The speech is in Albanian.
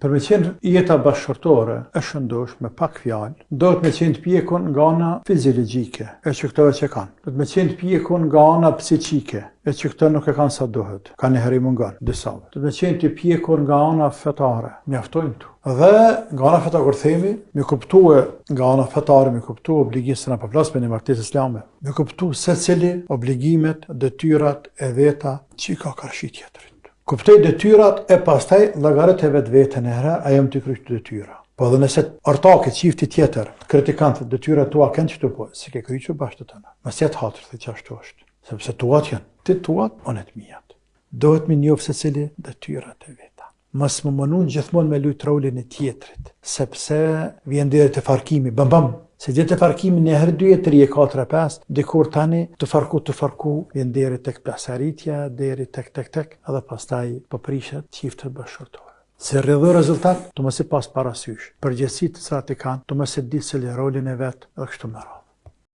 Për me qenë jeta bashkëshortore e shëndosh me pak fjalë, do të me qenë të pjekun nga ana fiziologjike, e që këto që kanë. Do të me qenë të pjekun nga ana psiqike, e që këto nuk e kanë sa duhet. Ka një herë i mungon, disave. Do të me qenë të pjekur nga ana fetare, mjaftojnë tu. Dhe nga ana fetare, kur themi, me kuptue nga ana fetare, me kuptue obligisën apo flas me një martesë islame, me kuptue secili obligimet, detyrat e veta që ka karshi tjetrit. Kuptoj detyrat e pastaj llogarit e vetveten e herë, a jam të kryq detyra. Po edhe nëse ortaki çifti tjetër, kritikant detyrat tua kanë çto po, si ke kryqur bashkë tëna. Mos jetë hatër se çashtu është, sepse tuat janë, ti tuat, onë të mijat. Dohet me njoh secili detyrat e veta. Mos më mënon gjithmonë me lut rolin e tjetrit, sepse vjen deri te farkimi, bam. Se gjithë të farkimi një herë, 2, 3, 4, 5, dikur tani të farku, vjen deri tek plasaritja, deri tek, edhe pastaj prishet çiftet bashkëshortore. Se rrjedhë rezultat, të mos i pas parasysh. Përgjegjësitë sa ti kanë, të mos e di se rolin e vet, edhe kështu me radhë.